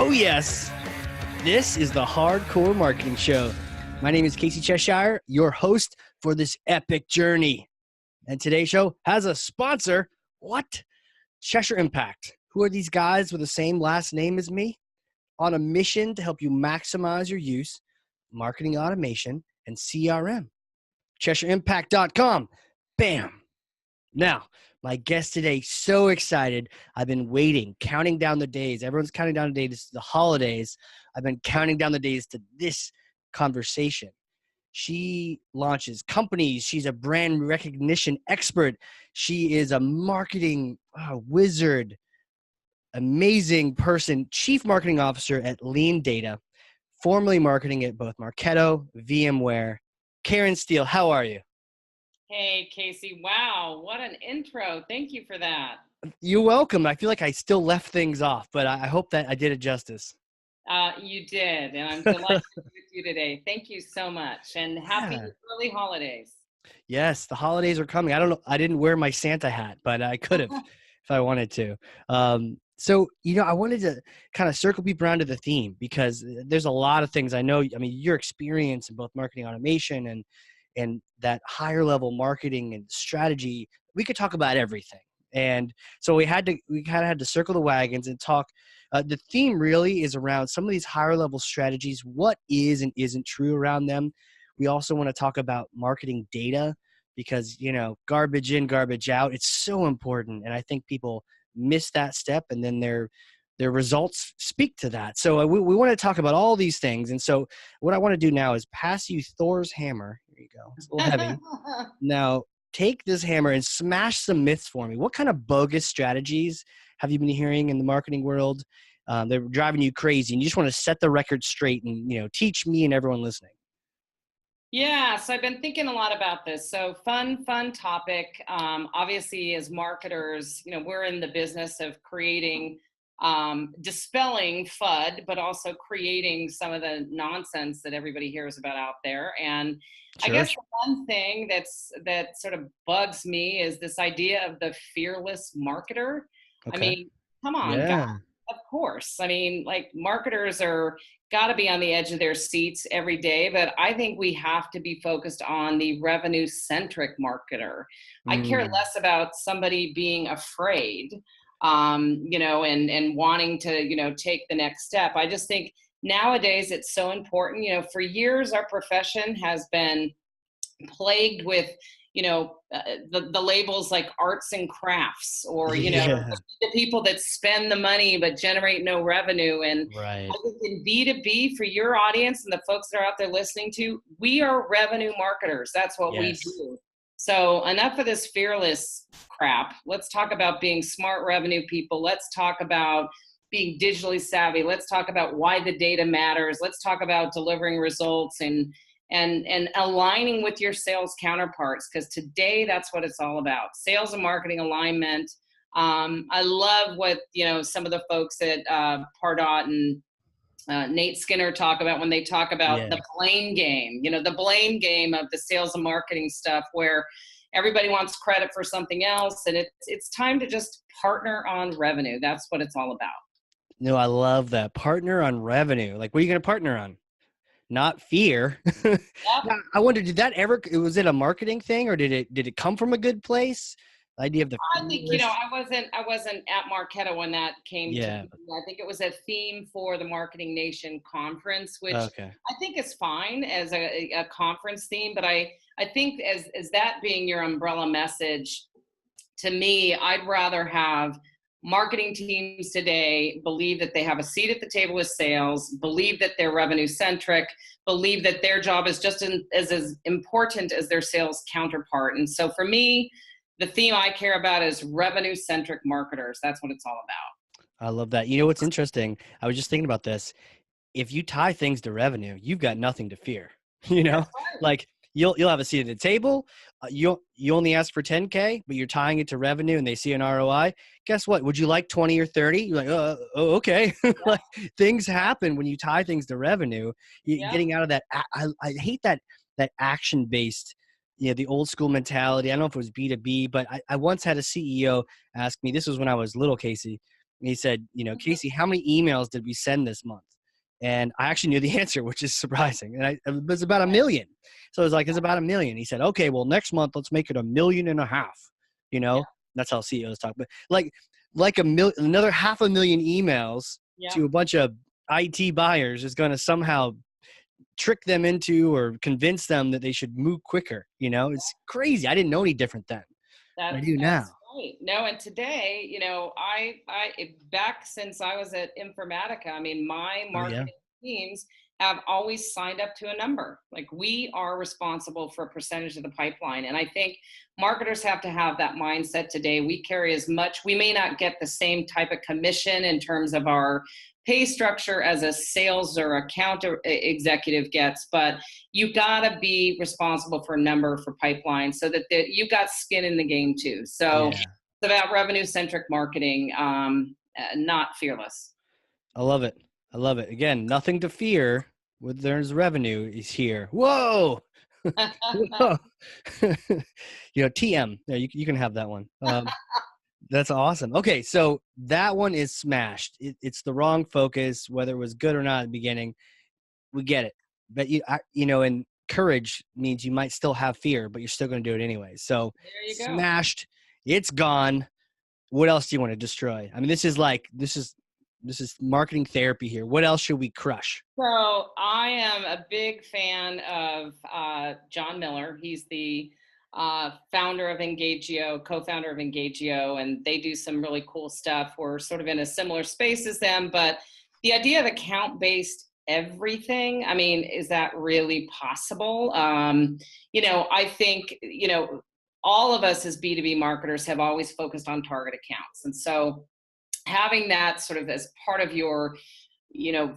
Oh, yes. This is the Hardcore Marketing Show. My name is Casey Cheshire, your host for this epic journey. And today's show has a sponsor. What? Cheshire Impact. Who are these guys with the same last name as me? On a mission to help you maximize your use, marketing automation, and CRM. CheshireImpact.com. Bam. Now, my guest today, so excited. I've been waiting, counting down the days. Everyone's counting down the days to the holidays. I've been counting down the days to this conversation. She launches companies. She's a brand recognition expert. She is a marketing wizard, amazing person, chief marketing officer at LeanData, formerly marketing at both Marketo, VMware. Karen Steele, how are you? Hey, Casey. Wow. What an intro. Thank you for that. You're welcome. I feel like I still left things off, but I hope that I did it justice. You did. And I'm delighted to be with you today. Thank you so much. And happy early holidays. Yes, the holidays are coming. I don't know. I didn't wear my Santa hat, but I could have if I wanted to. So, I wanted to kind of circle people around to the theme because there's a lot of things I know. I mean, your experience in both marketing automation and that higher level marketing and strategy, we could talk about everything. And so we kind of had to circle the wagons and talk. The theme really is around some of these higher level strategies, what is and isn't true around them. We also want to talk about marketing data because, garbage in, garbage out. It's so important. And I think people miss that step and then their results speak to that. So we want to talk about all these things. And so what I want to do now is pass you Thor's hammer. Here you go. It's a little heavy. Now take this hammer and smash some myths for me. What kind of bogus strategies have you been hearing in the marketing world? They're driving you crazy and you just want to set the record straight and, teach me and everyone listening. Yeah, so I've been thinking a lot about this. So fun topic. Obviously, as marketers, we're in the business of creating, dispelling FUD, but also creating some of the nonsense that everybody hears about out there. And Sure. I guess the one thing that sort of bugs me is this idea of the fearless marketer. Okay. I mean, come on, Yeah. guys. Of course. I mean, like marketers are got to be on the edge of their seats every day, but I think we have to be focused on the revenue-centric marketer. I care less about somebody being afraid, and wanting to, take the next step. I just think nowadays it's so important. For years, our profession has been plagued with the labels like arts and crafts or the people that spend the money but generate no revenue. And right. I think in B2B, for your audience and the folks that are out there listening to, we are revenue marketers. That's what we do. So enough of this fearless crap. Let's talk about being smart revenue people. Let's talk about being digitally savvy. Let's talk about why the data matters. Let's talk about delivering results and aligning with your sales counterparts, because today that's what it's all about. Sales and marketing alignment. I love what some of the folks at Pardot and Nate Skinner talk about when they talk about the blame game. The blame game of the sales and marketing stuff where everybody wants credit for something else, and it's time to just partner on revenue. That's what it's all about. No, I love that. Partner on revenue. Like, what are you going to partner on? Not fear. Now, I wonder, was it a marketing thing or did it come from a good place? The idea of the I think, I wasn't at Marketo when that came to me. I think it was a theme for the Marketing Nation conference, which I think is fine as a conference theme. But I think as that being your umbrella message, to me, I'd rather have marketing teams today believe that they have a seat at the table with sales, believe that they're revenue-centric, believe that their job is just as important as their sales counterpart. And so for me, the theme I care about is revenue-centric marketers. That's what it's all about. I love that. You know what's interesting? I was just thinking about this. If you tie things to revenue, you've got nothing to fear. Like you'll have a seat at the table. You only ask for 10K, but you're tying it to revenue and they see an ROI. Guess what? Would you like 20 or 30? You're like, okay. Like, things happen when you tie things to revenue. You're getting out of that. I hate that action-based, the old school mentality. I don't know if it was B2B, but I once had a CEO ask me, this was when I was little, Casey. And he said, Casey, how many emails did we send this month? And I actually knew the answer, which is surprising. And it was about 1 million. So I was like, it's about 1 million. He said, okay, well, next month, let's make it 1.5 million. Yeah. That's how CEOs talk. But another 500,000 emails to a bunch of IT buyers is going to somehow trick them into or convince them that they should move quicker. It's crazy. I didn't know any different then. I do now. That's right. No, and today, I back since I was at Informatica, I mean, my marketing teams have always signed up to a number. Like, we are responsible for a percentage of the pipeline. And I think marketers have to have that mindset today. We carry as much, we may not get the same type of commission in terms of our pay structure as a sales or account executive gets, but you gotta be responsible for a number for pipeline so that you got skin in the game too. So it's about revenue-centric marketing, not fearless. I love it. Again, nothing to fear with there's revenue is here. Whoa. Whoa. TM. Yeah, you can have that one. That's awesome. Okay, so that one is smashed. It's the wrong focus, whether it was good or not at the beginning. We get it. But and courage means you might still have fear, but you're still going to do it anyway. So there you go. Smashed. It's gone. What else do you want to destroy? I mean, this is marketing therapy here. What else should we crush? So I am a big fan of John Miller. He's the founder of Engagio, co-founder of Engagio, and they do some really cool stuff. We're sort of in a similar space as them, but the idea of account-based everything, I mean, is that really possible? I think, all of us as B2B marketers have always focused on target accounts. And so having that sort of as part of your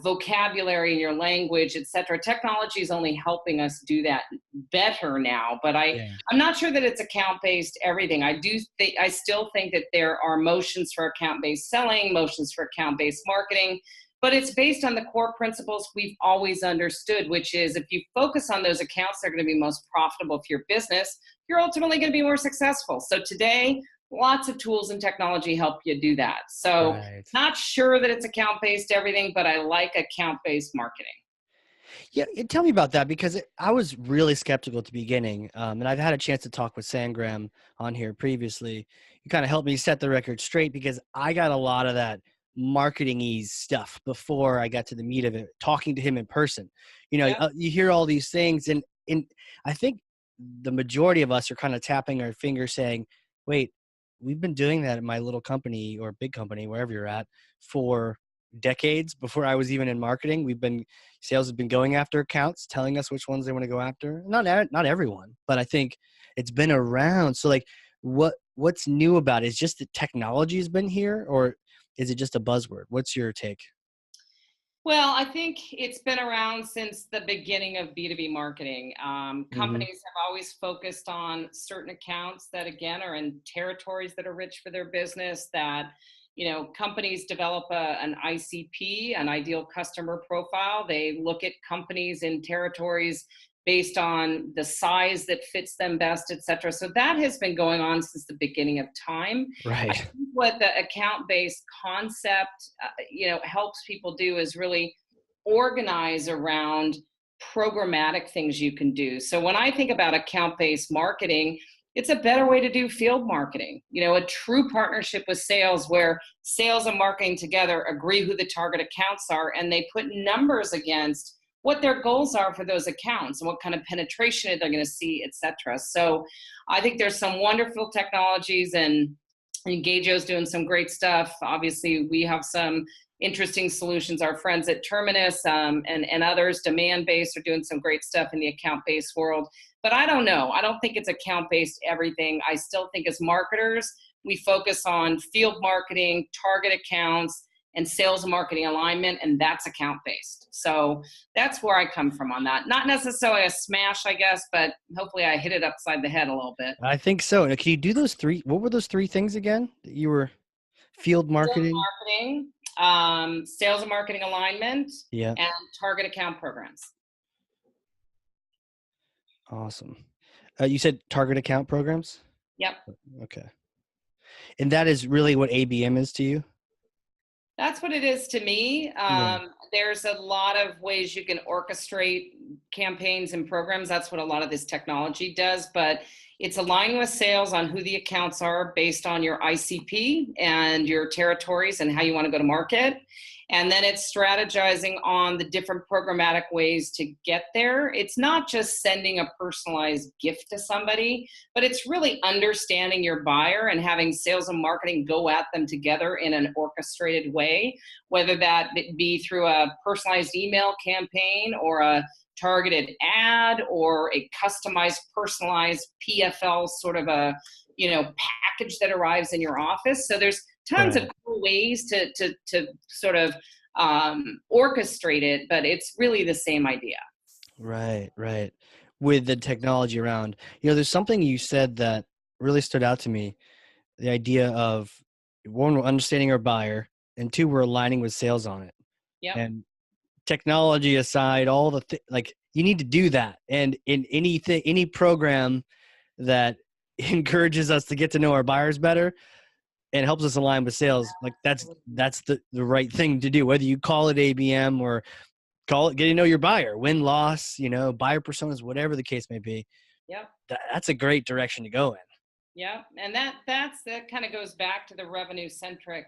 vocabulary and your language, et cetera. Technology is only helping us do that better now, but I'm not sure that it's account-based everything. I still think that there are motions for account-based selling, motions for account-based marketing, but it's based on the core principles we've always understood, which is if you focus on those accounts, they're going to be most profitable for your business. You're ultimately going to be more successful. So today, lots of tools and technology help you do that. So not sure that it's account-based everything, but I like account-based marketing. Yeah, tell me about that, because I was really skeptical at the beginning, and I've had a chance to talk with Sangram on here previously. You kind of helped me set the record straight, because I got a lot of that marketing-y stuff before I got to the meat of it, talking to him in person. You hear all these things, and I think the majority of us are kind of tapping our fingers saying, wait, we've been doing that at my little company or big company, wherever you're at, for decades before I was even in marketing. Sales have been going after accounts, telling us which ones they want to go after. Not everyone, but I think it's been around. So like, what's new about it? Is just that technology has been here, or is it just a buzzword? What's your take? Well, I think it's been around since the beginning of B2B marketing. Companies have always focused on certain accounts that, again, are in territories that are rich for their business, that, companies develop an ICP, an ideal customer profile. They look at companies in territories based on the size that fits them best, et cetera. So that has been going on since the beginning of time. Right. I think what the account-based concept, helps people do is really organize around programmatic things you can do. So when I think about account-based marketing, it's a better way to do field marketing. A true partnership with sales, where sales and marketing together agree who the target accounts are, and they put numbers against what their goals are for those accounts and what kind of penetration they're going to see, et cetera. So I think there's some wonderful technologies, and Engagio's doing some great stuff. Obviously, we have some interesting solutions. Our friends at Terminus and others, demand-based, are doing some great stuff in the account-based world. But I don't know. I don't think it's account-based everything. I still think as marketers, we focus on field marketing, target accounts, and sales and marketing alignment, and that's account-based. So that's where I come from on that. Not necessarily a smash, I guess, but hopefully I hit it upside the head a little bit. I think so. Now, can you do those three? What were those three things again? That you were field marketing, sales and marketing alignment, and target account programs. Awesome. You said target account programs? Yep. Okay. And that is really what ABM is to you? That's what it is to me. Yeah. There's a lot of ways you can orchestrate campaigns and programs. That's what a lot of this technology does. But it's aligning with sales on who the accounts are based on your ICP and your territories and how you want to go to market. And then it's strategizing on the different programmatic ways to get there. It's not just sending a personalized gift to somebody, but it's really understanding your buyer and having sales and marketing go at them together in an orchestrated way, whether that be through a personalized email campaign or a targeted ad or a customized, personalized PFL sort of a package that arrives in your office. So there's tons of Right. cool ways to sort of orchestrate it, but it's really the same idea. Right. Right. With the technology around, there's something you said that really stood out to me. The idea of, one, we're understanding our buyer, and two, we're aligning with sales on it. Yep. And technology aside, all the like, you need to do that. And in anything, any program that encourages us to get to know our buyers better and helps us align with sales, like that's the right thing to do. Whether you call it ABM or call it getting to know your buyer, win loss, buyer personas, whatever the case may be. Yep. That's a great direction to go in. Yep. And that kind of goes back to the revenue-centric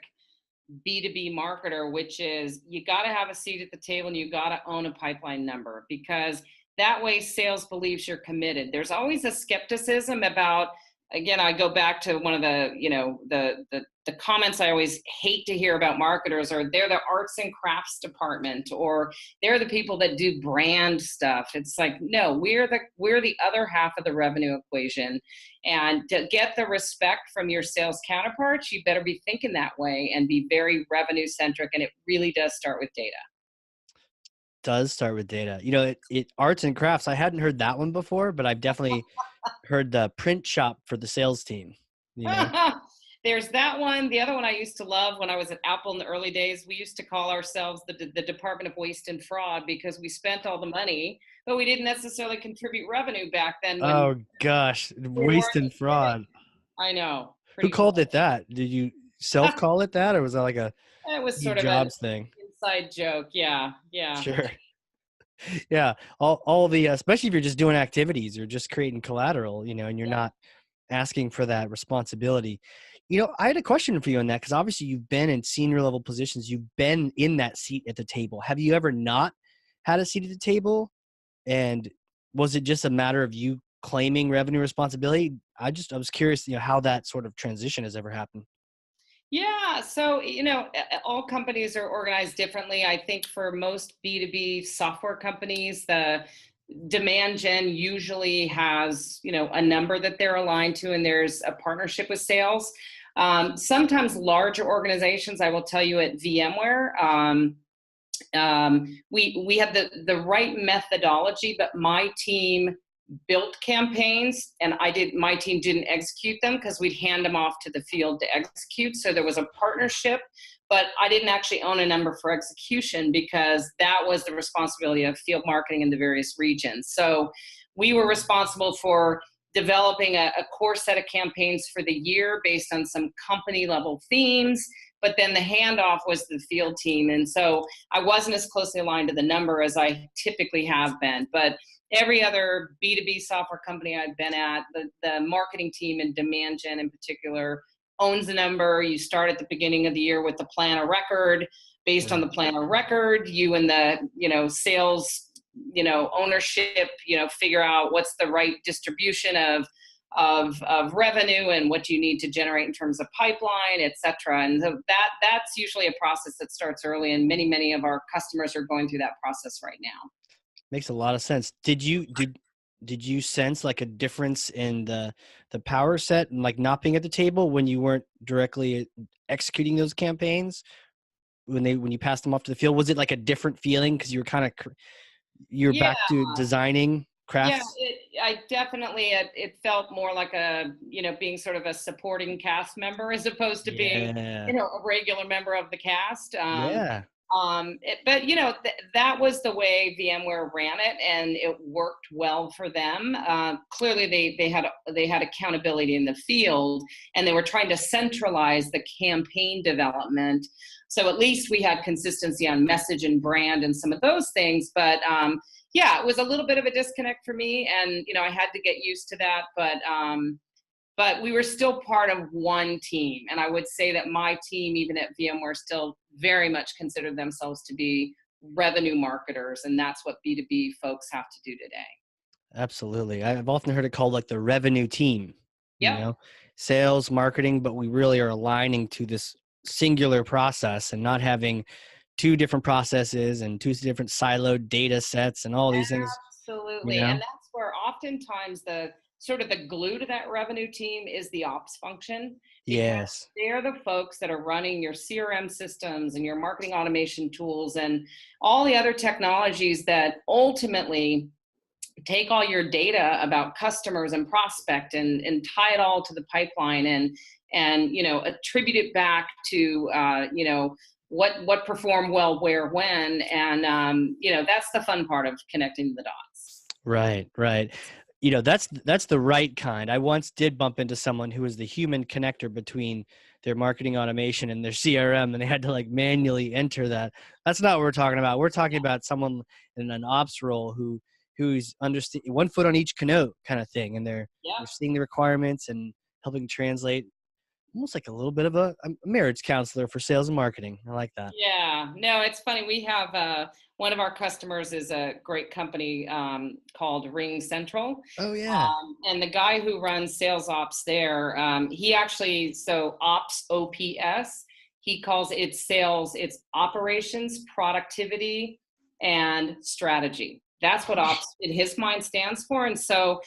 B2B marketer, which is you got to have a seat at the table and you got to own a pipeline number, because that way sales believes you're committed. There's always a skepticism about, again, I go back to one of the comments I always hate to hear about marketers are they're the arts and crafts department, or they're the people that do brand stuff. It's like, no, we're the other half of the revenue equation. And to get the respect from your sales counterparts, you better be thinking that way and be very revenue centric. And it really does start with data. Does start with data. It arts and crafts. I hadn't heard that one before, but I've definitely heard the print shop for the sales team. There's that one. The other one I used to love when I was at Apple in the early days, we used to call ourselves the Department of Waste and Fraud, because we spent all the money, but we didn't necessarily contribute revenue back then when Oh gosh, we waste weren't and getting. fraud. I know. Who Pretty called funny. it that? Did you self call it that, or was that like a It was Steve sort of an Jobs thing? inside joke. Yeah. Yeah. Sure. Yeah. All the, especially if you're just doing activities or just creating collateral, and you're not asking for that responsibility. I had a question for you on that, because obviously you've been in senior level positions. You've been in that seat at the table. Have you ever not had a seat at the table? And was it just a matter of you claiming revenue responsibility? I was curious, how that sort of transition has ever happened. Yeah, so all companies are organized differently. I think for most B2B software companies, the demand gen usually has a number that they're aligned to, and there's a partnership with sales. Sometimes larger organizations, I will tell you at VMware, we had the right methodology, but my team built campaigns and my team didn't execute them because we'd hand them off to the field to execute. So there was a partnership, but I didn't actually own a number for execution because that was the responsibility of field marketing in the various regions. So we were responsible for developing a core set of campaigns for the year based on some company level themes, but then the handoff was the field team. And so I wasn't as closely aligned to the number as I typically have been, but every other B2B software company I've been at, the marketing team and demand gen in particular owns the number. You start at the beginning of the year with the plan of record. Based on the plan of record, you and the sales ownership figure out what's the right distribution of revenue and what you need to generate in terms of pipeline, et cetera. And so that's usually a process that starts early, and many of our customers are going through that process right now. Makes a lot of sense. Did you sense like a difference in the power set and like not being at the table when you weren't directly executing those campaigns, when you passed them off to the field? Was it like a different feeling because you were kind of you're back to designing crafts? I definitely it felt more like being sort of a supporting cast member as opposed to being a regular member of the cast. Yeah. But that was the way VMware ran it, and it worked well for them. Clearly, they had accountability in the field, and they were trying to centralize the campaign development. So at least we had consistency on message and brand and some of those things. But yeah, it was a little bit of a disconnect for me, and I had to get used to that. But we were still part of one team. And I would say that my team, even at VMware, still very much considered themselves to be revenue marketers. And that's what B2B folks have to do today. Absolutely. I've often heard it called like the revenue team, Yep. Sales, marketing, but we really are aligning to this singular process and not having two different processes and two different siloed data sets and all these things, Absolutely. And that's where oftentimes the sort of the glue to that revenue team is the ops function, because Yes. they're the folks that are running your CRM systems and your marketing automation tools and all the other technologies that ultimately take all your data about customers and prospect and tie it all to the pipeline and attribute it back to what performed well where when, and that's the fun part of connecting the dots. Right. That's the right kind. I once did bump into someone who was the human connector between their marketing automation and their CRM, and they had to like manually enter that. That's not what we're talking about. We're talking about someone in an ops role who's one foot on each canoe kind of thing, and they're seeing the requirements and helping translate, almost like a little bit of a marriage counselor for sales and marketing. I like that. Yeah, no, it's funny. We have one of our customers is a great company called Ring Central. Oh yeah. And the guy who runs sales ops there, he actually, so ops, OPS, he calls it sales, it's operations, productivity, and strategy. That's what ops in his mind stands for. And so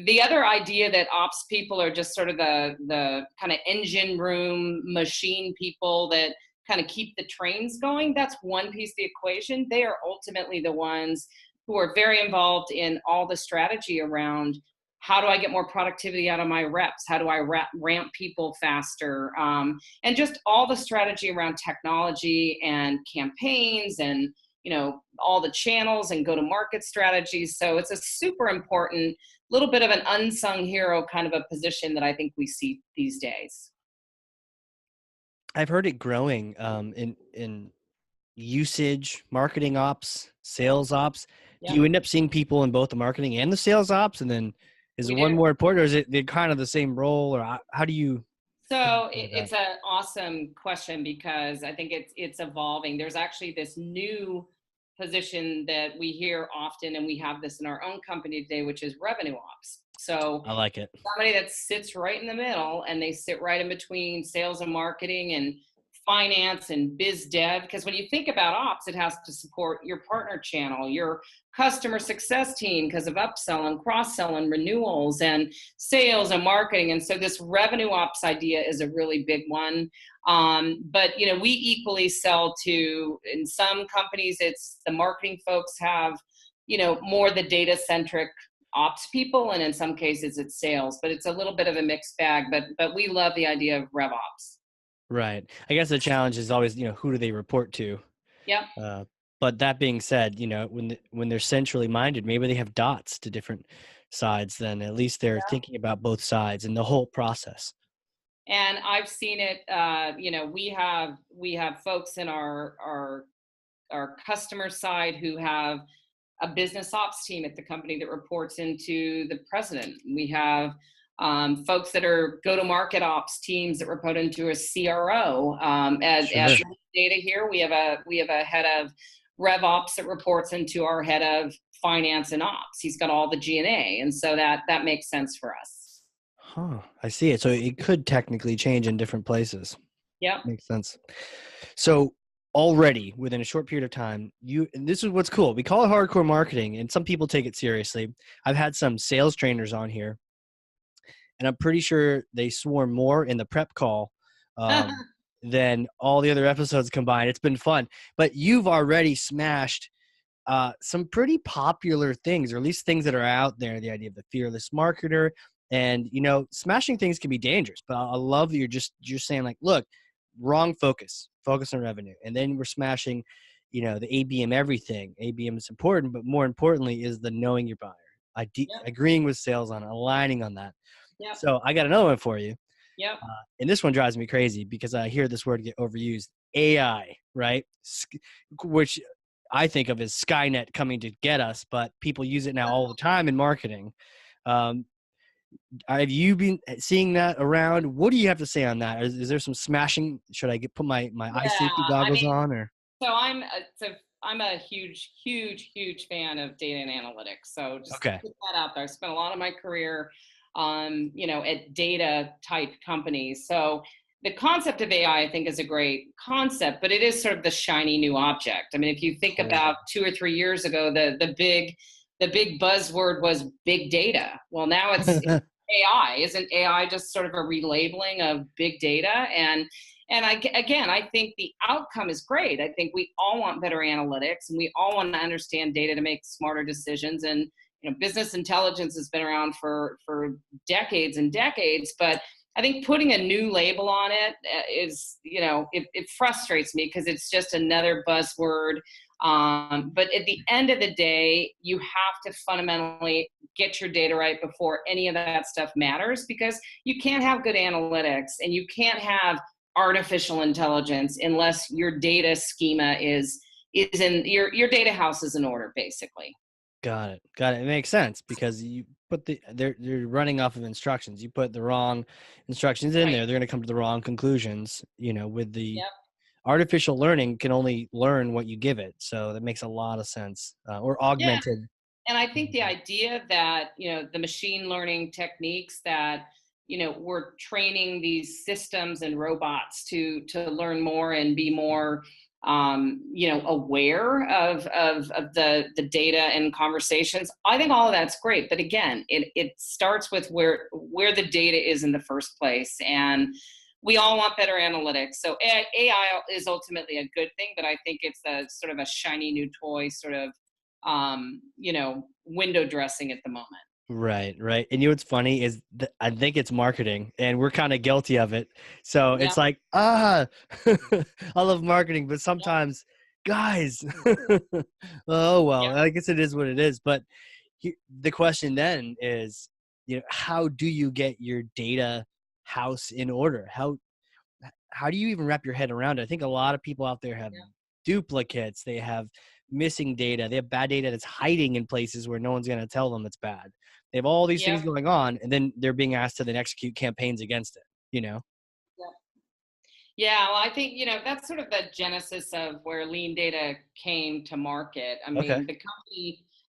the other idea that ops people are just sort of the kind of engine room machine people that kind of keep the trains going, that's one piece of the equation. They are ultimately the ones who are very involved in all the strategy around how do I get more productivity out of my reps? How do I ramp people faster? And just all the strategy around technology and campaigns and all the channels and go-to-market strategies. So it's a super important, little bit of an unsung hero kind of a position that I think we see these days. I've heard it growing in usage, marketing ops, sales ops. Do you end up seeing people in both the marketing and the sales ops? And then is it one more important, or is it kind of the same role, or how do you? So it's an awesome question, because I think it's evolving. There's actually this new position that we hear often, and we have this in our own company today, which is revenue ops. So I like it. Somebody that sits right in the middle, and they sit right in between sales and marketing and finance and biz dev. Because when you think about ops, it has to support your partner channel, your customer success team because of upsell and cross-sell and renewals, and sales and marketing. And so this revenue ops idea is a really big one. But we equally sell to, in some companies, it's the marketing folks have, more the data-centric ops people, and in some cases it's sales, but it's a little bit of a mixed bag, but we love the idea of rev ops. Right. I guess the challenge is always, who do they report to? Yep. But that being said, when they're centrally minded, maybe they have dots to different sides, then at least they're thinking about both sides and the whole process. And I've seen it, we have folks in our customer side who have a business ops team at the company that reports into the president. We have folks that are go-to-market ops teams that report into a CRO. As data here, we have a head of rev ops that reports into our head of finance and ops. He's got all the G&A, and so that makes sense for us. Huh, I see it. So it could technically change in different places. Yeah, makes sense. So already within a short period of time, and this is what's cool. We call it hardcore marketing, and some people take it seriously. I've had some sales trainers on here, and I'm pretty sure they swore more in the prep call than all the other episodes combined. It's been fun, but you've already smashed some pretty popular things, or at least things that are out there. The idea of the fearless marketer, and smashing things can be dangerous. But I love that you're saying like, look, wrong focus on revenue. And then we're smashing, the ABM everything. ABM is important, but more importantly is the knowing your buyer, agreeing with sales on, aligning on that. Yep. So I got another one for you. Yep. And this one drives me crazy because I hear this word get overused. AI, right? Which I think of as Skynet coming to get us, but people use it now all the time in marketing. Have you been seeing that around? What do you have to say on that? Is there some smashing? Should I put my eye safety goggles on, or? So I'm a huge fan of data and analytics. So just to put that out there. I spent a lot of my career at data type companies. So the concept of AI, I think, is a great concept, but it is sort of the shiny new object. I mean, if you think about 2 or 3 years ago, the big buzzword was big data. Well, now it's AI. Isn't AI just sort of a relabeling of big data? And I think the outcome is great. I think we all want better analytics, and we all want to understand data to make smarter decisions. And business intelligence has been around for decades and decades, but I think putting a new label on it is, it frustrates me because it's just another buzzword. But at the end of the day, you have to fundamentally get your data right before any of that stuff matters, because you can't have good analytics and you can't have artificial intelligence unless your data schema is in your data house is in order, basically. Got it. It makes sense because you put they're running off of instructions. You put the wrong instructions in there, they're going to come to the wrong conclusions. With the artificial learning can only learn what you give it, so that makes a lot of sense. Or augmented. And I think the idea that the machine learning techniques that we're training these systems and robots to learn more and be more aware of the data and conversations. I think all of that's great, but again, it starts with where the data is in the first place, and we all want better analytics. So AI is ultimately a good thing, but I think it's a sort of a shiny new toy, sort of window dressing at the moment. Right. And what's funny is I think it's marketing, and we're kind of guilty of it. So it's like, I love marketing, but sometimes, guys, oh, well, I guess it is what it is. But the question then is, how do you get your data house in order? How do you even wrap your head around it? I think a lot of people out there have duplicates. They have missing data. They have bad data that's hiding in places where no one's going to tell them it's bad. They have all these things going on, and then they're being asked to then execute campaigns against it, Yeah, well, I think, that's sort of the genesis of where LeanData came to market. I mean,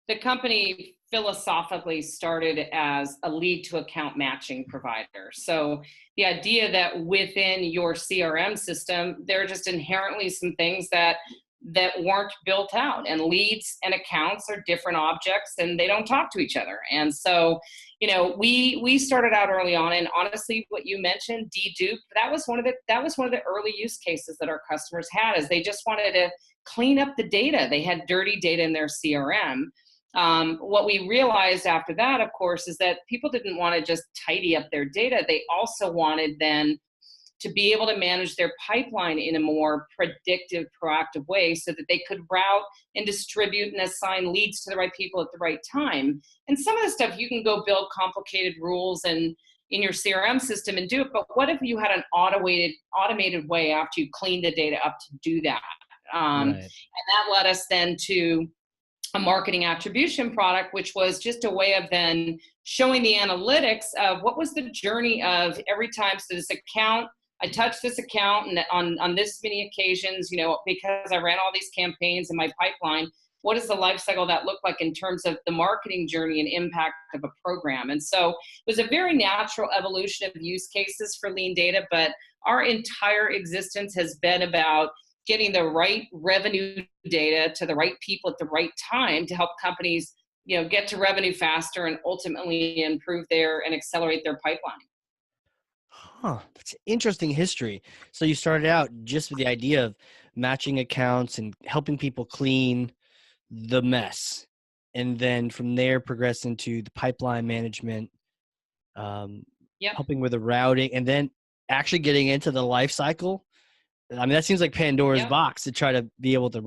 the company philosophically started as a lead to account matching provider. So the idea that within your CRM system, there are just inherently some things that weren't built out, and leads and accounts are different objects and they don't talk to each other. And so, we started out early on, and honestly, what you mentioned, dedupe, that was one of the early use cases that our customers had, is they just wanted to clean up the data. They had dirty data in their CRM. What we realized after that, of course, is that people didn't want to just tidy up their data. They also wanted then to be able to manage their pipeline in a more predictive, proactive way, so that they could route and distribute and assign leads to the right people at the right time. And some of the stuff you can go build complicated rules and in your CRM system and do it, but what if you had an automated way after you clean the data up to do that? And that led us then to a marketing attribution product, which was just a way of then showing the analytics of what was the journey of every time. So this account, I touched this account and on this many occasions, because I ran all these campaigns in my pipeline, what does the life cycle of that look like in terms of the marketing journey and impact of a program? And so it was a very natural evolution of use cases for LeanData, but our entire existence has been about getting the right revenue data to the right people at the right time to help companies, get to revenue faster and ultimately improve and accelerate their pipeline. That's interesting history. So you started out just with the idea of matching accounts and helping people clean the mess, and then from there progress into the pipeline management, helping with the routing, and then actually getting into the life cycle I mean, that seems like Pandora's Yep. box to try to be able to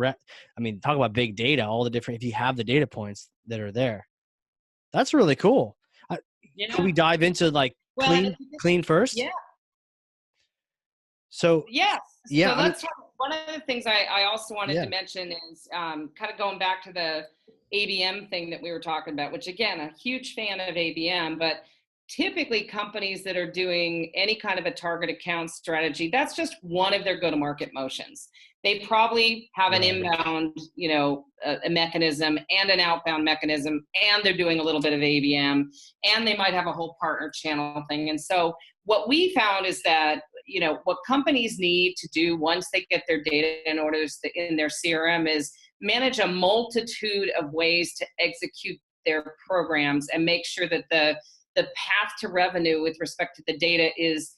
I mean, talk about big data, all the different, if you have the data points that are there. That's really cool. Could we Yeah. dive into like Well, and clean first? yeah. So, Yes. yeah, So I mean, let's talk. One of the things I also wanted to yeah, mention is kind of going back to the ABM thing that we were talking about, which again, a huge fan of ABM, but typically companies that are doing any kind of a target account strategy, that's just one of their go-to-market motions. They probably have an right, inbound, a mechanism and an outbound mechanism, and they're doing a little bit of ABM, and they might have a whole partner channel thing. And so what we found is that what companies need to do once they get their data in order in their CRM is manage a multitude of ways to execute their programs and make sure that the path to revenue with respect to the data is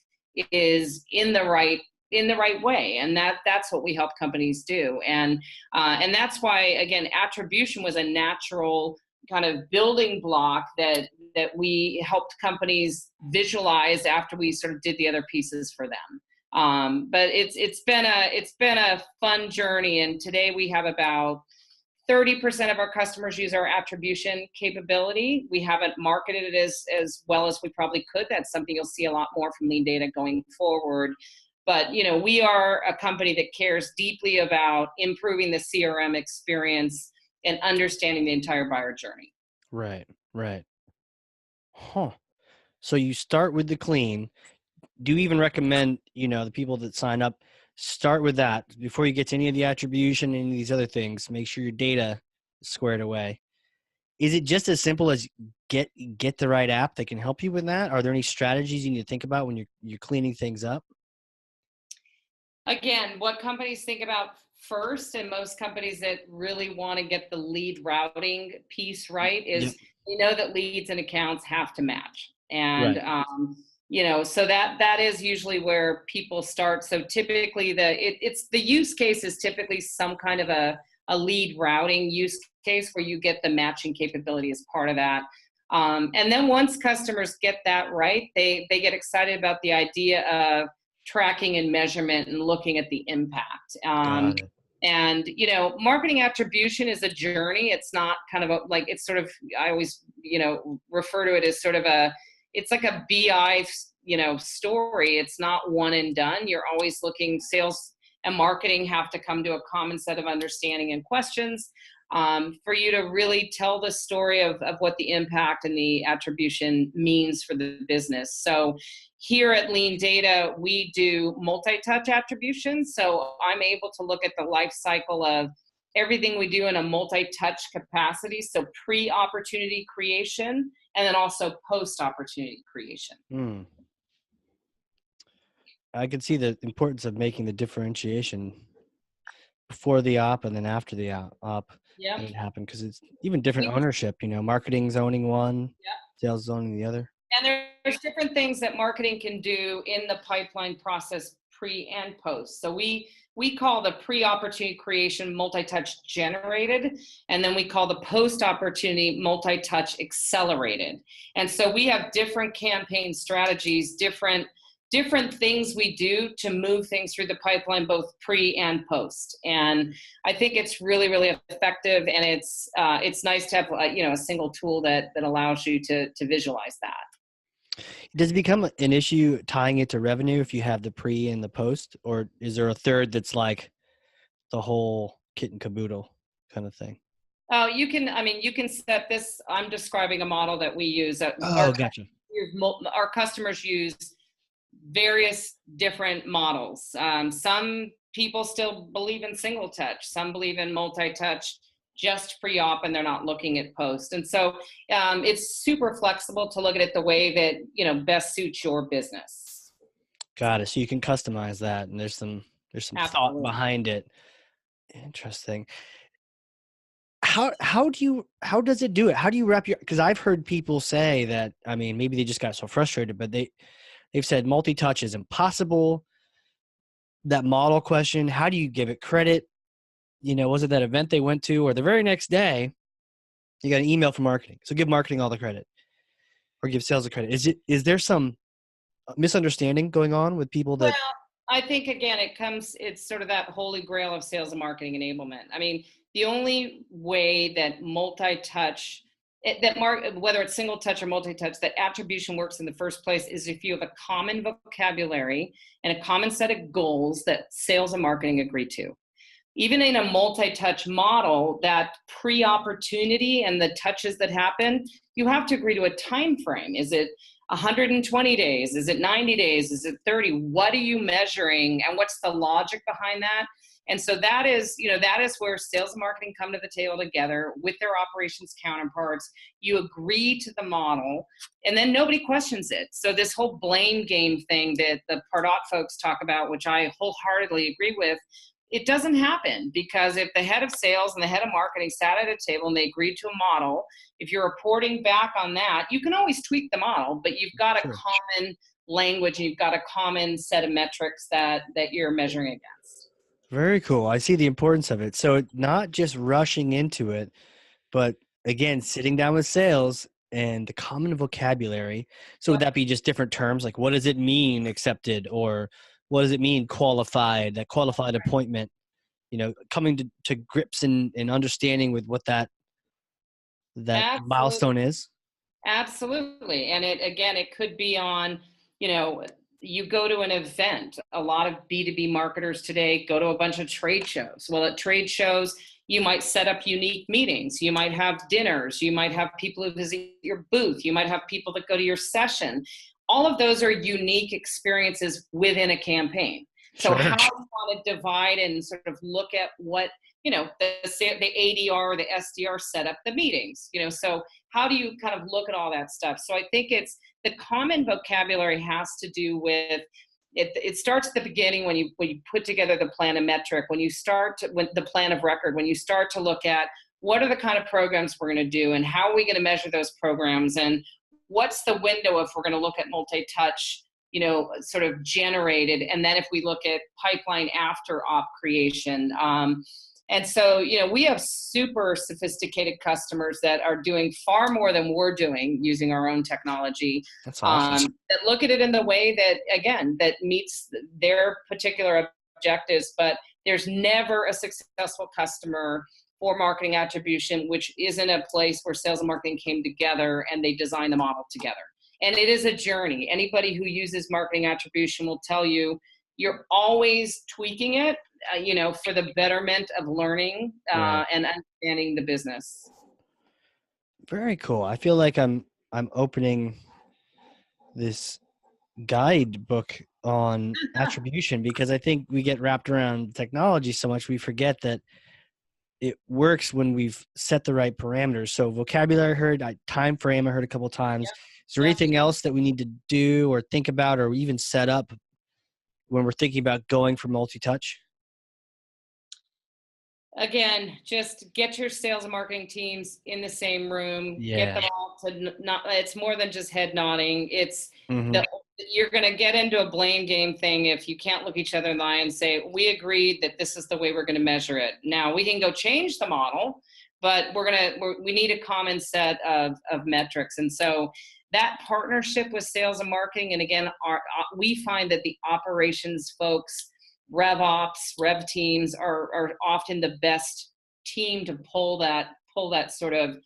in the right way, and that's what we help companies do. And that's why, again, attribution was a natural kind of building block that we helped companies visualize after we sort of did the other pieces for them. But it's been a fun journey, and today we have about 30% of our customers use our attribution capability. We haven't marketed it as well as we probably could. That's something you'll see a lot more from LeanData going forward. But we are a company that cares deeply about improving the CRM experience and understanding the entire buyer journey. right, right. Huh. So you start with the clean. Do you even recommend, the people that sign up, start with that before you get to any of the attribution and any of these other things? Make sure your data is squared away. Is it just as simple as get the right app that can help you with that? Are there any strategies you need to think about when you're cleaning things up? Again, what companies think about first, and most companies that really want to get the lead routing piece right, Yep. is they know that leads and accounts have to match. And Right. so that is usually where people start. So typically it's the use case is typically some kind of a lead routing use case where you get the matching capability as part of that. And then once customers get that right, they get excited about the idea of tracking and measurement and looking at the impact. Got it. And marketing attribution is a journey. It's not kind of like, it's sort of, I always refer to it as sort of it's like a BI story. It's not one and done. You're always looking. Sales and marketing have to come to a common set of understanding and questions for you to really tell the story of what the impact and the attribution means for the business. So here at LeanData, we do multi-touch attribution. So I'm able to look at the life cycle of everything we do in a multi-touch capacity. So pre-opportunity creation, and then also post-opportunity creation. I can see the importance of making the differentiation before the op and then after the op Yep. when it happened, because it's even different ownership. Marketing zoning one, Yep. sales zoning the other. And there's different things that marketing can do in the pipeline process pre and post. So we call the pre-opportunity creation multi-touch generated, and then we call the post-opportunity multi-touch accelerated. And so we have different campaign strategies, different things we do to move things through the pipeline, both pre and post. And I think it's really, really effective, and it's nice to have a single tool that allows you to visualize that. Does it become an issue tying it to revenue if you have the pre and the post, or is there a third that's like the whole kit and caboodle kind of thing? You can set this. I'm describing a model that we use. Gotcha. Our customers use various different models. Some people still believe in single touch. Some believe in multi-touch, just pre-op, and they're not looking at post. And so it's super flexible to look at it the way that best suits your business. Got it. So you can customize that, and there's some Absolutely. thought behind it. Interesting. How does it do it? How do you wrap because I've heard people say that, maybe they just got so frustrated, but they've said multi-touch is impossible. That model question, how do you give it credit? Was it that event they went to, or the very next day you got an email from marketing? So give marketing all the credit, or give sales the credit. Is there some misunderstanding going on with people that? I think again, it's sort of that holy grail of sales and marketing enablement. I mean, the only way that multi-touch, whether it's single touch or multi-touch, that attribution works in the first place is if you have a common vocabulary and a common set of goals that sales and marketing agree to. Even in a multi-touch model, that pre-opportunity and the touches that happen, you have to agree to a time frame. Is it 120 days? Is it 90 days? Is it 30? What are you measuring? And what's the logic behind that? And so that is where sales and marketing come to the table together with their operations counterparts. You agree to the model, and then nobody questions it. So this whole blame game thing that the Pardot folks talk about, which I wholeheartedly agree with, it doesn't happen, because if the head of sales and the head of marketing sat at a table and they agreed to a model, if you're reporting back on that, you can always tweak the model, but you've got a common language and you've got a common set of metrics that you're measuring against. Very cool. I see the importance of it. So not just rushing into it, but again, sitting down with sales and the common vocabulary. So would that be just different terms? Like, what does it mean accepted, or what does it mean qualified, that qualified appointment, coming to grips and understanding with what that Absolutely. milestone is? Absolutely. And it could be on, you go to an event. A lot of B2B marketers today go to a bunch of trade shows. Well, at trade shows, you might set up unique meetings. You might have dinners. You might have people who visit your booth. You might have people that go to your session. All of those are unique experiences within a campaign. So how do you want to divide and sort of look at what, the ADR or the SDR set up the meetings, so how do you kind of look at all that stuff? So I think it's the common vocabulary has to do with it starts at the beginning when you put together the plan of metric, when the plan of record, when you start to look at what are the kind of programs we're going to do and how are we going to measure those programs, and what's the window if we're going to look at multi-touch, sort of generated, and then if we look at pipeline after op creation. And so, we have super sophisticated customers that are doing far more than we're doing using our own technology. That's awesome. That look at it in the way that, again, that meets their particular objectives, but there's never a successful customer for marketing attribution which isn't a place where sales and marketing came together and they designed the model together. And it is a journey. Anybody who uses marketing attribution will tell you you're always tweaking it, for the betterment of learning and understanding the business. Very cool. I feel like I'm opening this guidebook on attribution, because I think we get wrapped around technology so much we forget that it works when we've set the right parameters. So vocabulary, I heard, time frame, I heard a couple of times. Yep. Is there anything else that we need to do or think about or even set up when we're thinking about going for multi-touch? Again, just get your sales and marketing teams in the same room. Yeah. Get them all to it's more than just head nodding. It's you're going to get into a blame game thing if you can't look each other in the eye and say, we agreed that this is the way we're going to measure it. Now we can go change the model, but we need a common set of metrics. And so that partnership with sales and marketing, and again, we find that the operations folks, rev ops, rev teams are often the best team to pull that sort of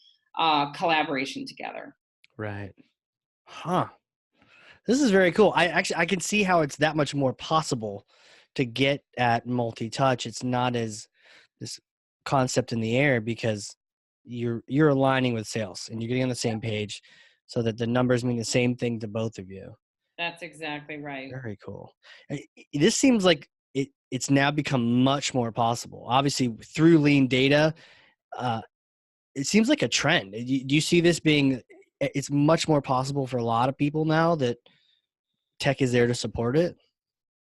collaboration together. Right. Huh. This is very cool. I can see how it's that much more possible to get at multi-touch. It's not as this concept in the air, because you're aligning with sales and you're getting on the same page so that the numbers mean the same thing to both of you. That's exactly right. Very cool. This seems like it's now become much more possible. Obviously, through LeanData, it seems like a trend. Do you see this being? It's much more possible for a lot of people now that tech is there to support it.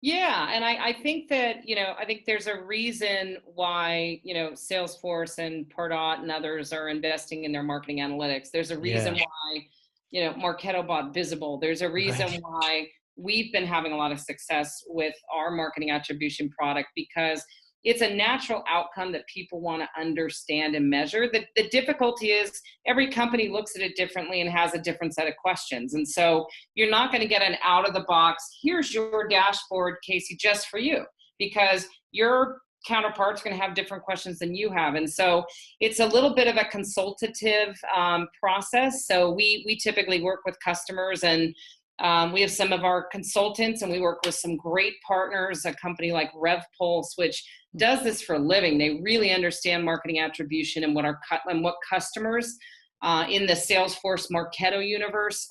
Yeah, and I think that I think there's a reason why Salesforce and Pardot and others are investing in their marketing analytics. There's a reason why Marketo bought Visible. There's a reason why we've been having a lot of success with our marketing attribution product, because it's a natural outcome that people want to understand and measure. The difficulty is every company looks at it differently and has a different set of questions. And so you're not going to get an out of the box, here's your dashboard, Casey, just for you, because your counterpart's going to have different questions than you have. And so it's a little bit of a consultative process. So we typically work with customers, and we have some of our consultants, and we work with some great partners, a company like RevPulse, which does this for a living. They really understand marketing attribution and what customers in the Salesforce Marketo universe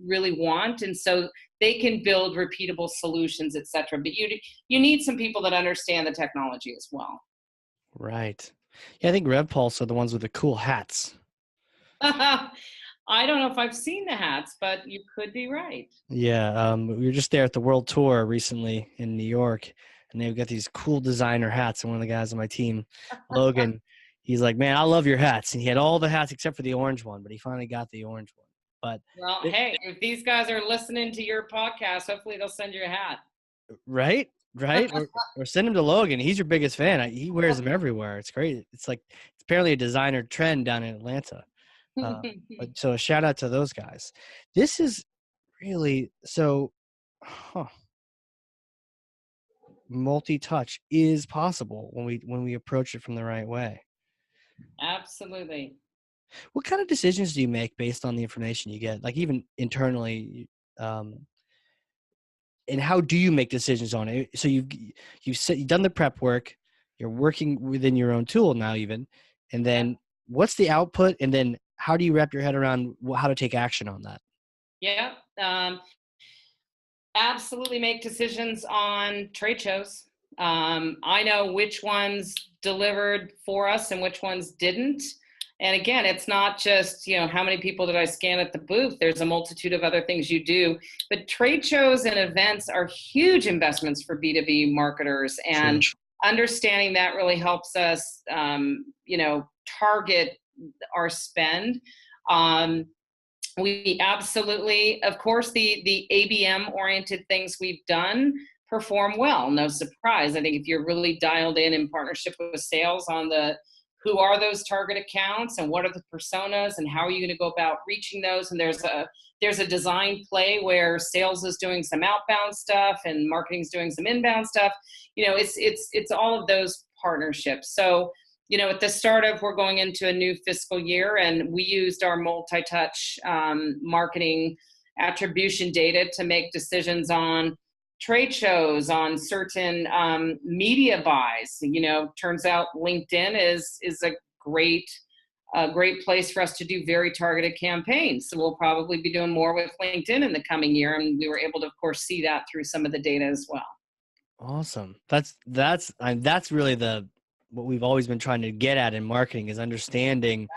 really want. And so they can build repeatable solutions, et cetera. But you need some people that understand the technology as well. Right. Yeah, I think RevPulse are the ones with the cool hats. I don't know if I've seen the hats, but you could be right. Yeah, we were just there at the World Tour recently in New York, and they've got these cool designer hats. And one of the guys on my team, Logan, he's like, "Man, I love your hats." And he had all the hats except for the orange one, but he finally got the orange one. But hey, if these guys are listening to your podcast, hopefully they'll send you a hat. Right, or send him to Logan. He's your biggest fan. He wears them everywhere. It's great. It's apparently a designer trend down in Atlanta. But so a shout out to those guys. This is really multi-touch is possible when we approach it from the right way. Absolutely. What kind of decisions do you make based on the information you get, like even internally, and how do you make decisions on it? So you've done the prep work, you're working within your own tool now even, and then what's the output, and then how do you wrap your head around how to take action on that? Yeah, absolutely make decisions on trade shows. I know which ones delivered for us and which ones didn't. And again, it's not just, how many people did I scan at the booth? There's a multitude of other things you do. But trade shows and events are huge investments for B2B marketers. And understanding that really helps us, target our spend. We absolutely, of course, the ABM oriented things we've done perform well. No surprise. I think if you're really dialed in partnership with sales on who are those target accounts and what are the personas and how are you going to go about reaching those? And there's a design play where sales is doing some outbound stuff and marketing is doing some inbound stuff. It's all of those partnerships. So, at the start of, we're going into a new fiscal year, and we used our multi-touch marketing attribution data to make decisions on trade shows, on certain media buys. Turns out LinkedIn is a great place for us to do very targeted campaigns. So we'll probably be doing more with LinkedIn in the coming year, and we were able to, of course, see that through some of the data as well. Awesome. That's really what we've always been trying to get at in marketing, is understanding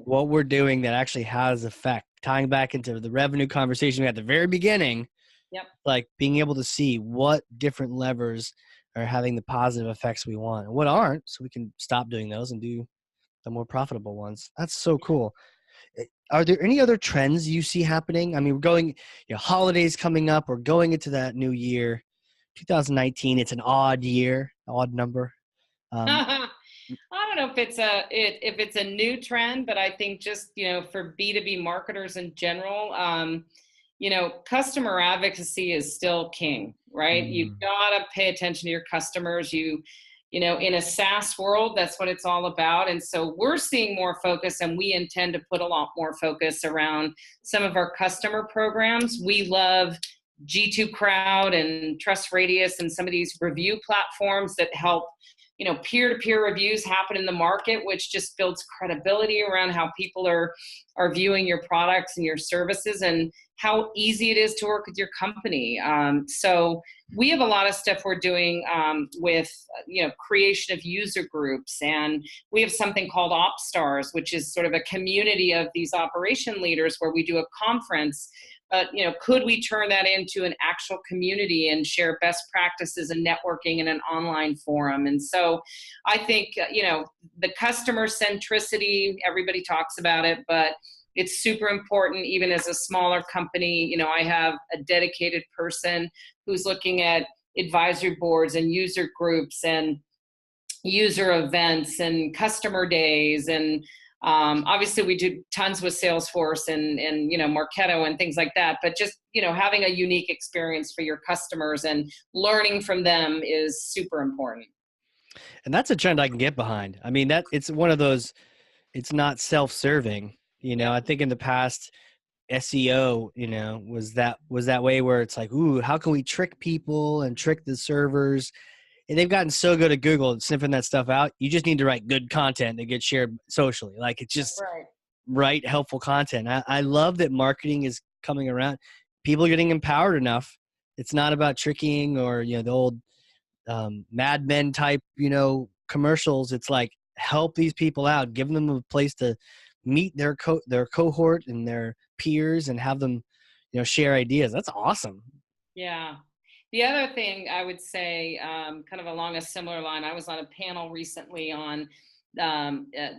what we're doing that actually has effect. Tying back into the revenue conversation we had at the very beginning, like being able to see what different levers are having the positive effects we want and what aren't, so we can stop doing those and do the more profitable ones. That's so cool. Are there any other trends you see happening? I mean, we're going, holidays coming up, we're going into that new year, 2019. It's an odd year, odd number. I don't know if it's a new trend, but I think just, for B2B marketers in general, customer advocacy is still king, right? You've got to pay attention to your customers. In a SaaS world, that's what it's all about. And so we're seeing more focus, and we intend to put a lot more focus around some of our customer programs. We love G2 Crowd and Trust Radius and some of these review platforms that help peer-to-peer reviews happen in the market, which just builds credibility around how people are viewing your products and your services and how easy it is to work with your company. So we have a lot of stuff we're doing with, creation of user groups. And we have something called OpStars, which is sort of a community of these operation leaders where we do a conference. But, could we turn that into an actual community and share best practices and networking in an online forum? And so I think, the customer centricity, everybody talks about it, but it's super important even as a smaller company. I have a dedicated person who's looking at advisory boards and user groups and user events and customer days, and obviously we do tons with Salesforce and Marketo and things like that, but just having a unique experience for your customers and learning from them is super important. And that's a trend I can get behind. I mean, that it's one of those, it's not self-serving. Yep. I think in the past, SEO, was that way where it's like, ooh, how can we trick people and trick the servers? And they've gotten so good at Google at sniffing that stuff out. You just need to write good content that gets shared socially. Like, it's That's just right. write helpful content. I love that marketing is coming around. People are getting empowered enough. It's not about tricking or, the old Mad Men type, commercials. It's like, help these people out, give them a place to meet their cohort and their peers and have them, share ideas. That's awesome. Yeah. The other thing I would say, kind of along a similar line, I was on a panel recently on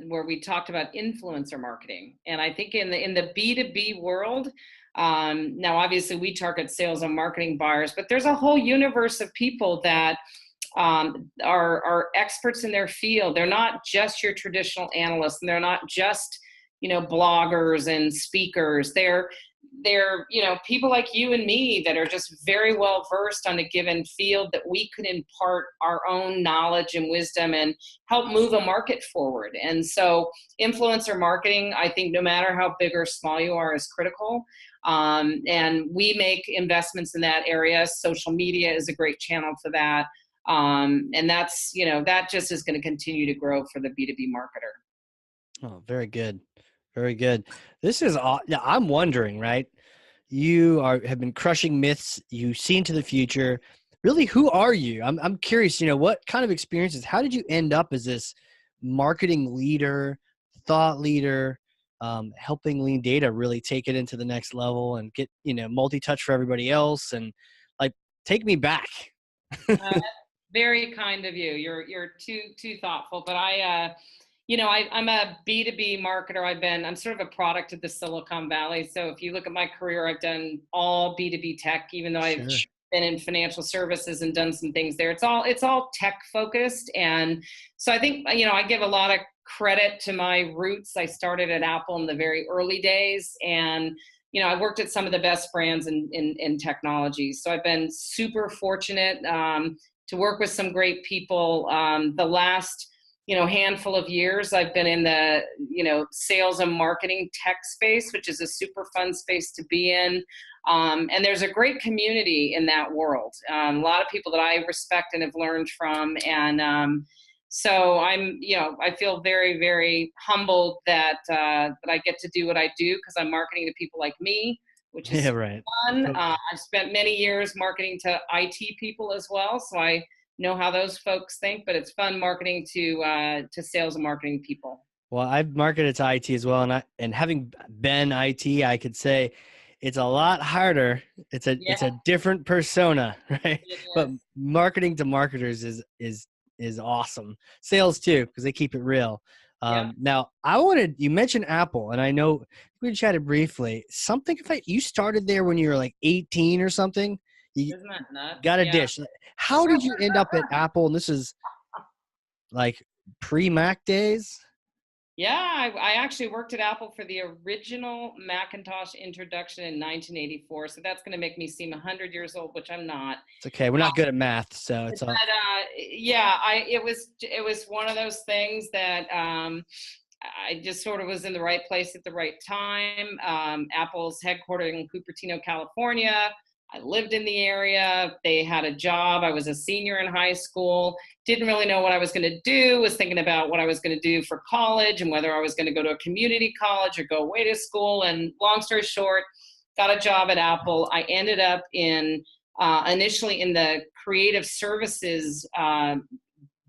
where we talked about influencer marketing, and I think in the B2B world, now obviously we target sales and marketing buyers, but there's a whole universe of people that are experts in their field. They're not just your traditional analysts, and they're not just bloggers and speakers. They're people like you and me that are just very well versed on a given field, that we could impart our own knowledge and wisdom and help move a market forward. And so influencer marketing, I think, no matter how big or small you are, is critical. And we make investments in that area. Social media is a great channel for that. And that's, that just is going to continue to grow for the B2B marketer. Oh, very good. Very good. This is yeah, I'm wondering, right? You have been crushing myths. You see into the future. Really, who are you? I'm curious, what kind of experiences, how did you end up as this marketing leader, thought leader, helping LeanData really take it into the next level and get, multi-touch for everybody else, and like, take me back. Very kind of you. You're too thoughtful. But I'm a B2B marketer. I'm sort of a product of the Silicon Valley. So if you look at my career, I've done all B2B tech, even though I've Sure. been in financial services and done some things there. It's all tech focused. And so I think, I give a lot of credit to my roots. I started at Apple in the very early days, and I worked at some of the best brands in technology. So I've been super fortunate to work with some great people. The last handful of years, I've been in the sales and marketing tech space, which is a super fun space to be in. And there's a great community in that world. A lot of people that I respect and have learned from. And so I feel very, very humbled that I get to do what I do, because I'm marketing to people like me, which is Yeah, right. fun. I've spent many years marketing to IT people as well, so I know how those folks think. But it's fun marketing to sales and marketing people. Well, I've marketed to IT as well, and having been IT, I could say it's a lot harder. It's Yeah, a different persona, right? it But is. marketing to marketers is awesome. Sales too, because they keep it real. Yeah. Now, you mentioned Apple, and I know we chatted briefly. Something, you started there when you were like 18 or something. You Isn't that nuts? got a Yeah. dish. How did you end up at Apple? And this is like pre-Mac days. Yeah, I actually worked at Apple for the original Macintosh introduction in 1984. So that's going to make me seem 100 years old, which I'm not. It's okay. We're not good at math, so it's But all yeah, it was one of those things that I just sort of was in the right place at the right time. Apple's headquartered in Cupertino, California. I lived in the area. They had a job. I was a senior in high school. Didn't really know what I was going to do. Was thinking about what I was going to do for college and whether I was going to go to a community college or go away to school. And long story short, got a job at Apple. I ended up initially in the creative services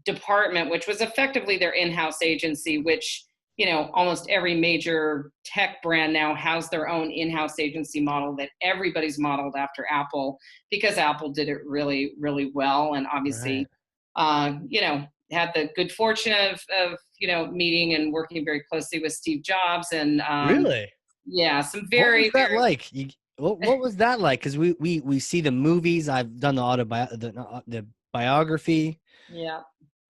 department, which was effectively their in-house agency, which almost every major tech brand now has their own in-house agency model that everybody's modeled after Apple, because Apple did it really, really well. And obviously, right. Had the good fortune of meeting and working very closely with Steve Jobs. And Really? yeah, some What was very, that very, like? What was that like? Because we see the movies. I've done the the biography. yeah.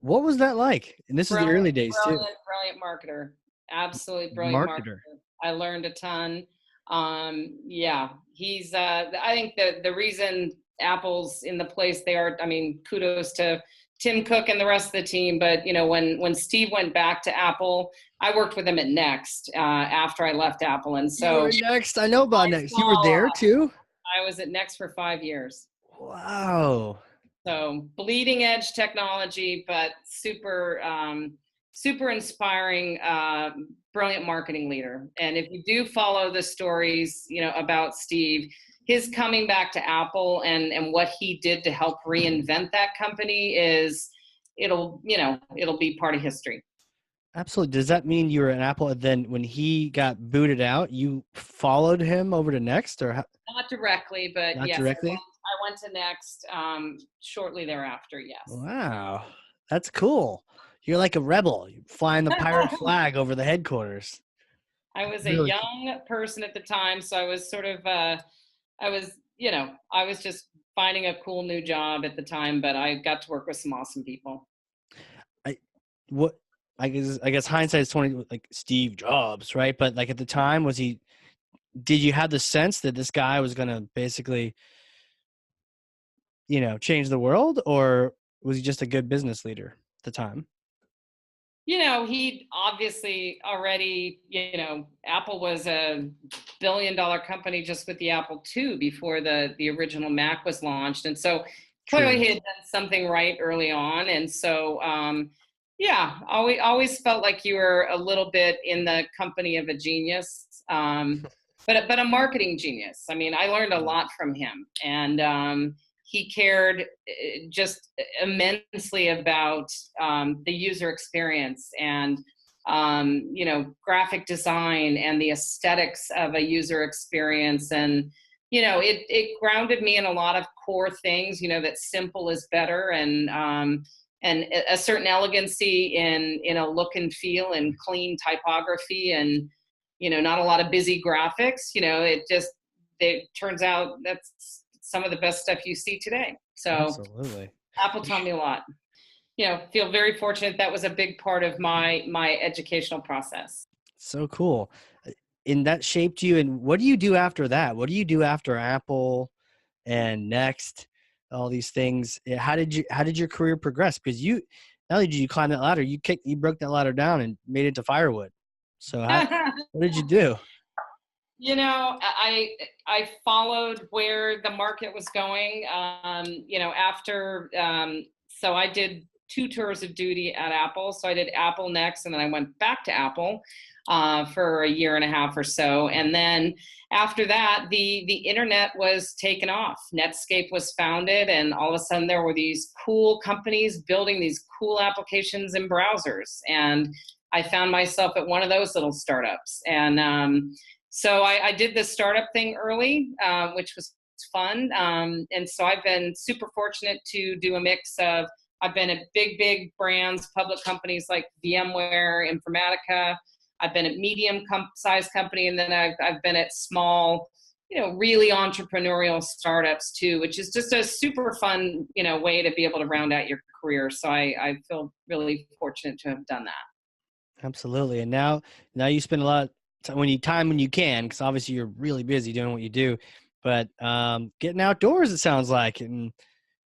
What was that like? And this is the Brilliant, early days too. brilliant marketer. Absolutely brilliant Marketer. marketer. I learned a ton. Yeah, he's, I think the reason Apple's in the place they are, I mean, kudos to Tim Cook and the rest of the team. But, you know, when Steve went back to Apple, I worked with him at Next after I left Apple. And You were so Next. I know about I Next. You were saw, there too? I was at Next for 5 years. Wow. So bleeding edge technology, but super, super inspiring, brilliant marketing leader. And if you do follow the stories, you know, about Steve, his coming back to Apple and what he did to help reinvent that company is, it'll, you know, it'll be part of history. Absolutely. Does that mean you were an Apple and then when he got booted out, you followed him over to Next or how? Not directly, but Not yes, directly? I went to Next shortly thereafter. Yes. Wow. That's cool. You're like a rebel. You're flying the pirate flag over the headquarters. I was a Really cool. young person at the time, so I was sort of, I was, you know, I was just finding a cool new job at the time, but I got to work with some awesome people. I what I guess hindsight is 20 like Steve Jobs, right? But like at the time, did you have the sense that this guy was gonna basically, change the world, or was he just a good business leader at the time? You know, he obviously already, you know, Apple was a billion-dollar company just with the Apple II before the original Mac was launched. And so clearly True. he had done something right early on. And so, yeah, always felt like you were a little bit in the company of a genius, but a marketing genius. I mean, I learned a lot from him. And he cared just immensely about the user experience and you know, graphic design and the aesthetics of a user experience. And you know, it grounded me in a lot of core things, you know, that simple is better, and a certain elegancy in a look and feel and clean typography, and you know, not a lot of busy graphics. You know, it turns out that's some of the best stuff you see today. So Absolutely. Apple taught me a lot. You know, feel very fortunate. That was a big part of my educational process. So cool. And that shaped you. And what do you do after that? What do you do after Apple and Next, all these things? How did your career progress? Because not only did you climb that ladder, you broke that ladder down and made it to firewood. So what did you do? You know, I followed where the market was going. You know, after so I did 2 tours of duty at Apple. So I did Apple Next, and then I went back to Apple for a year and a half or so. And then after that, the internet was taken off. Netscape was founded, and all of a sudden there were these cool companies building these cool applications in browsers. And I found myself at one of those little startups. And so I did this startup thing early, which was fun. And so I've been super fortunate to do a mix of, I've been at big brands, public companies like VMware, Informatica. I've been at medium size company, and then I've been at small, you know, really entrepreneurial startups too, which is just a super fun, you know, way to be able to round out your career. So I feel really fortunate to have done that. Absolutely. And now you spend a lot of time when you can, because obviously you're really busy doing what you do, but getting outdoors, it sounds like, and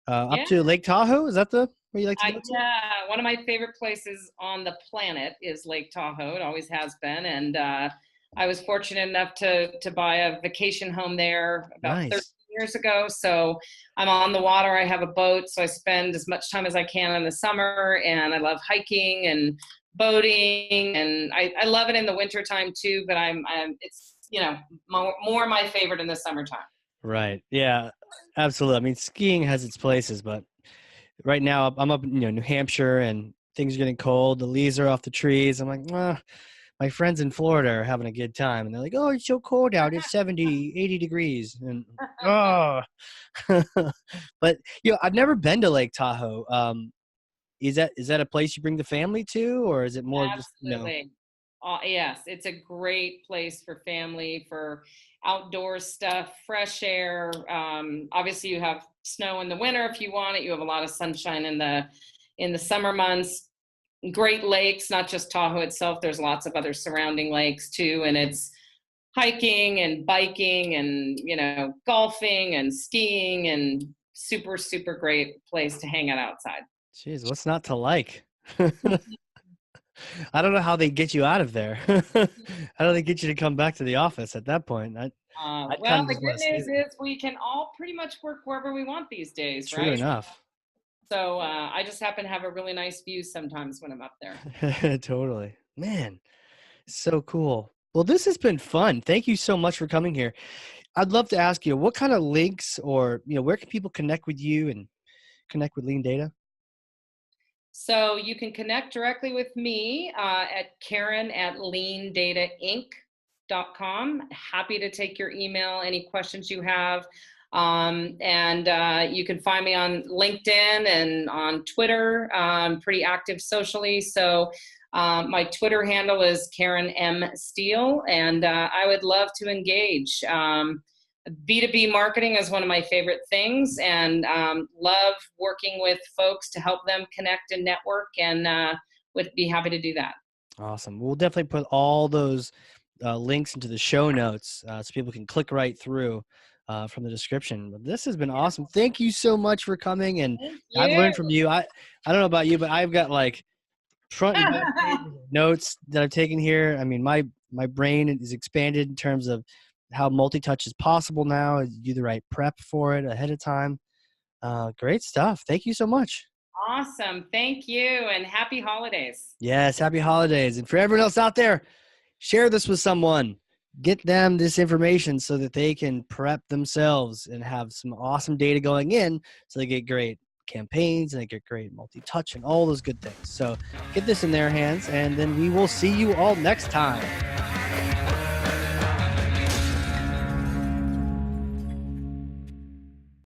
up Yeah. to Lake Tahoe. Is that where you like to go to? Yeah, one of my favorite places on the planet is Lake Tahoe. It always has been, and I was fortunate enough to buy a vacation home there about 13 Nice. years ago. So I'm on the water. I have a boat, so I spend as much time as I can in the summer, and I love hiking and boating, and I love it in the wintertime too. But it's, you know, more my favorite in the summertime. Right. Yeah, absolutely. I mean, skiing has its places, but right now I'm up in New Hampshire, and things are getting cold. The leaves are off the trees. I'm like, my friends in Florida are having a good time, and they're like, oh, it's so cold out. It's 70, 80 degrees. And oh, but I've never been to Lake Tahoe. Is that a place you bring the family to, or is it more just Absolutely. Yes, it's a great place for family, for outdoor stuff, fresh air. Obviously, you have snow in the winter if you want it. You have a lot of sunshine in the summer months, Great Lakes, not just Tahoe itself. There's lots of other surrounding lakes too. And it's hiking and biking and, golfing and skiing and super, super great place to hang out outside. Jeez, what's not to like? I don't know how they get you out of there. How do they get you to come back to the office at that point? Well, the good news is we can all pretty much work wherever we want these days, right? True enough. So I just happen to have a really nice view sometimes when I'm up there. Totally. Man, so cool. Well, this has been fun. Thank you so much for coming here. I'd love to ask you, what kind of links or, where can people connect with you and connect with LeanData? So you can connect directly with me at Karen@LeanDataInc.com. Happy to take your email, any questions you have. And you can find me on LinkedIn and on Twitter. I'm pretty active socially. So my Twitter handle is Karen M. Steele, and I would love to engage. B2B marketing is one of my favorite things, and love working with folks to help them connect and network, and would be happy to do that. Awesome. We'll definitely put all those links into the show notes so people can click right through from the description. But this has been awesome. Thank you so much for coming, and I've learned from you. I don't know about you, but I've got like front and back pages of notes that I've taken here. I mean, my brain is expanded in terms of how multi-touch is possible now. You do the right prep for it ahead of time. Great stuff. Thank you so much. Awesome. Thank you. And happy holidays. Yes. Happy holidays. And for everyone else out there, share this with someone. Get them this information so that they can prep themselves and have some awesome data going in so they get great campaigns and they get great multi-touch and all those good things. So get this in their hands, and then we will see you all next time.